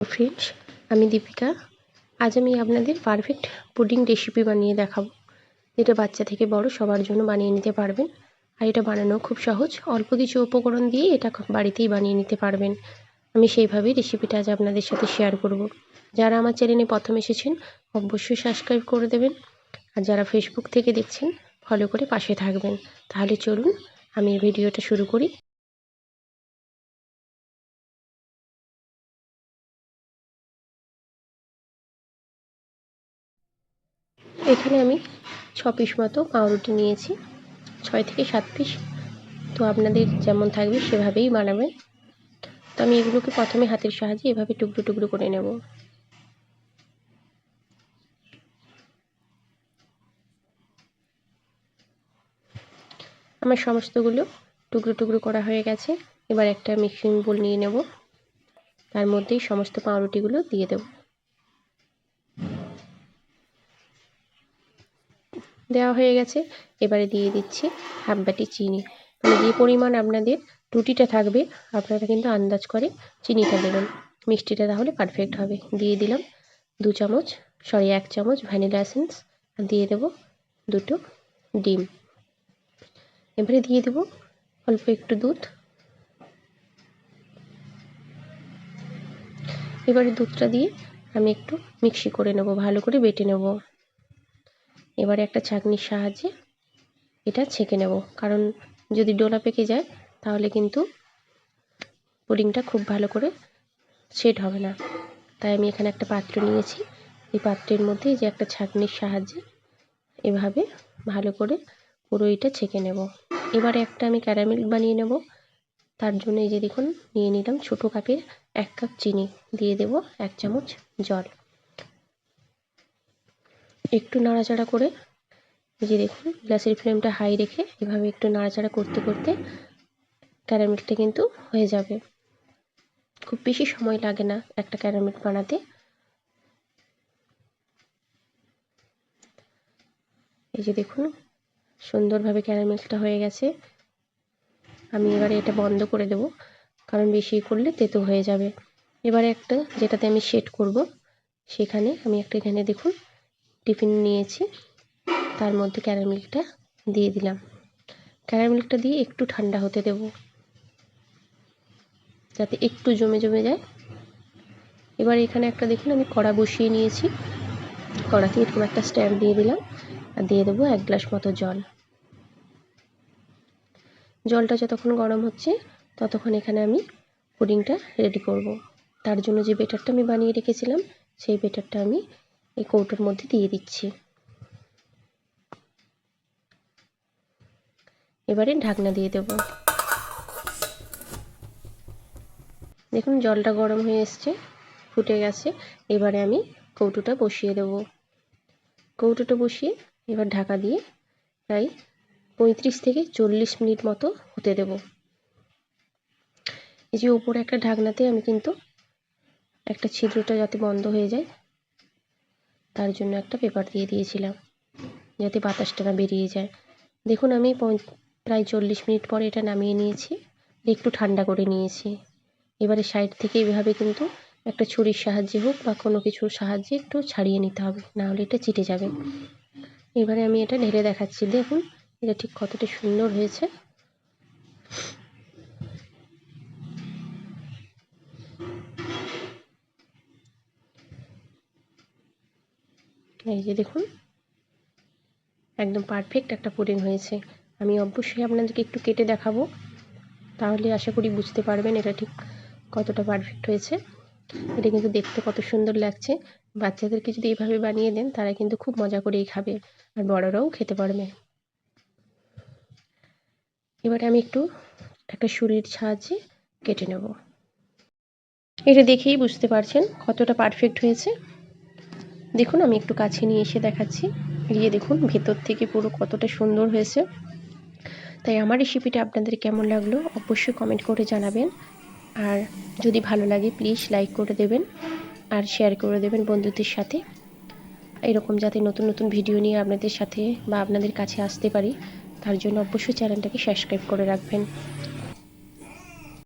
Friends, আমি দীপিকা। আজ আমি আপনাদের পারফেক্ট পুডিং রেসিপি বানিয়ে দেখাবো, যেটা বাচ্চা থেকে বড় সবার জন্য বানিয়ে নিতে পারবেন। আর এটা বানানো খুব সহজ, অল্প কিছু উপকরণ দিয়ে এটা বাড়িতেই বানিয়ে নিতে পারবেন। আমি সেইভাবেই রেসিপিটা আজ আপনাদের সাথে শেয়ার করব। যারা আমার চ্যানেলে প্রথম এসেছেন অবশ্যই সাবস্ক্রাইব করে দেবেন, আর যারা ফেসবুক থেকে দেখছেন ফলো করে পাশে থাকবেন। তাহলে চলুন আমি ভিডিওটা শুরু করি। এখানে আমি 6 পিস মতো পাউরুটি নিয়েছি, 6 থেকে 7 পিস। তো আপনাদের যেমন থাকবে সেভাবেই বানাবেন। তো আমি এগুলোকে প্রথমে হাতের সাহায্যে এভাবে টুকরো টুকরো করে নেব। আমার সমস্তগুলো টুকরো টুকরো করা হয়ে গেছে। এবার একটা মিক্সিং বোল নিয়ে নেব, তার মধ্যেই সমস্ত পাউরুটিগুলো দিয়ে দেব। দেওয়া হয়ে গেছে। এবারে দিয়ে দিচ্ছি হাফ বাটি চিনি। মানে যে পরিমাণ আপনাদের রুটিটা থাকবে আপনারা কিন্তু আন্দাজ করে চিনিটা দেবেন, মিষ্টিটা তাহলে পারফেক্ট হবে। দিয়ে দিলাম 1 চামচ ভ্যানিলা এসেন্স, আর দিয়ে দেব 2টো ডিম। এবারে দিয়ে দেব অল্প একটু দুধ। এবারে দুধটা দিয়ে আমি একটু মিক্সি করে নেব, ভালো করে বেটে নেব। এবারে একটা ছাঁকনির সাহায্যে এটা ছেঁকে নেব, কারণ যদি ডোলা পেকে যায় তাহলে কিন্তু পুডিংটা খুব ভালো করে সেট হবে না। তাই আমি এখানে একটা পাত্র নিয়েছি, এই পাত্রের মধ্যে যে একটা ছাঁকনির সাহায্যে এভাবে ভালো করে পুরো এটা ছেঁকে নেব। এবারে একটা আমি ক্যারামেল বানিয়ে নেব। তার জন্য এই যে দেখুন নিয়ে নিলাম ছোটো কাপের 1 কাপ চিনি, দিয়ে দেব 1 চামচ জল। একটু নাড়াচাড়া করে এই যে দেখুন গ্যাসের ফ্লেমটা হাই রেখে এভাবে একটু নাড়াচাড়া করতে করতে ক্যারামেলটা কিন্তু হয়ে যাবে। খুব বেশি সময় লাগে না একটা ক্যারামেল বানাতে। এই যে দেখুন সুন্দরভাবে ক্যারামেলটা হয়ে গেছে। আমি এবারে এটা বন্ধ করে দেব, কারণ বেশি করলে তেতো হয়ে যাবে। এবারে একটা যেটাতে আমি সেট করব, সেখানে আমি একটা এখানে দেখুন টিফিন নিয়েছি, তার মধ্যে ক্যারামেলটা দিয়ে দিলাম। ক্যারামেলটা দিয়ে একটু ঠান্ডা হতে দেব, যাতে একটু জমে জমে যায়। এবার এখানে একটা দেখুন আমি কড়া বসিয়ে নিয়েছি, কড়াতে এরকম একটা স্ট্যান্ড দিয়ে দিলাম, আর দিয়ে দেবো 1 গ্লাস মতো জল। জলটা যতক্ষণ গরম হচ্ছে ততক্ষণ এখানে আমি পুডিংটা রেডি করব। তার জন্য যে বেটারটা আমি বানিয়ে রেখেছিলাম সেই বেটারটা আমি এই কৌটোর মধ্যে দিয়ে দিচ্ছি। এবারে ঢাকনা দিয়ে দেব। দেখুন জলটা গরম হয়ে এসছে, ফুটে গেছে। এবারে আমি কৌটোটা বসিয়ে দেব। কৌটোটা বসিয়ে এবার ঢাকা দিয়ে প্রায় 35 থেকে 40 মিনিট মতো হতে দেব। এই যে উপরে একটা ঢাকনাতে আমি কিন্তু একটা ছিদ্রটা যাতে বন্ধ হয়ে যায় তার জন্য একটা পেপার দিয়ে দিয়েছিলাম, যাতে বাতাসটা না বেরিয়ে যায়। দেখুন আমি প্রায় 40 মিনিট পরে এটা নামিয়ে নিয়েছি, একটু ঠান্ডা করে নিয়েছি। এবারে সাইড থেকে এইভাবে কিন্তু একটা ছুরির সাহায্যে হোক বা কোনো কিছুর সাহায্যে একটু ছাড়িয়ে নিতে হবে, নাহলে এটা চিটে যাবে। এবারে আমি এটা ঢেলে দেখাচ্ছি, দেখুন এটা ঠিক কতটা সুন্দর হয়েছে। এই যে দেখুন একদম পারফেক্ট একটা পুডিং হয়েছে। আমি অবশ্যই আপনাদেরকে একটু কেটে দেখাবো, তাহলে আশা করি বুঝতে পারবেন এটা ঠিক কতটা পারফেক্ট হয়েছে। এটা কিন্তু দেখতে কত সুন্দর লাগছে। বাচ্চাদেরকে যদি এভাবে বানিয়ে দেন তারা কিন্তু খুব মজা করেই খাবে, আর বড়রাও খেতে পারবে। এবারে আমি একটু একটা ছুরির সাহায্যে কেটে নেব। এটা দেখেই বুঝতে পারছেন কতটা পারফেক্ট হয়েছে। দেখুন আমি একটু কাছে নিয়ে এসে দেখাচ্ছি, এই যে দেখুন ভেতর থেকে পুরো কতটা সুন্দর হয়েছে। তাই আমার রেসিপিটা আপনাদের কেমন লাগলো অবশ্যই কমেন্ট করে জানাবেন, আর যদি ভালো লাগে প্লিজ লাইক করে দেবেন আর শেয়ার করে দেবেন বন্ধুদের সাথে। এরকম যাতে নতুন নতুন ভিডিও নিয়ে আপনাদের সাথে বা আপনাদের কাছে আসতে পারি, তার জন্য অবশ্যই চ্যানেলটাকে সাবস্ক্রাইব করে রাখবেন।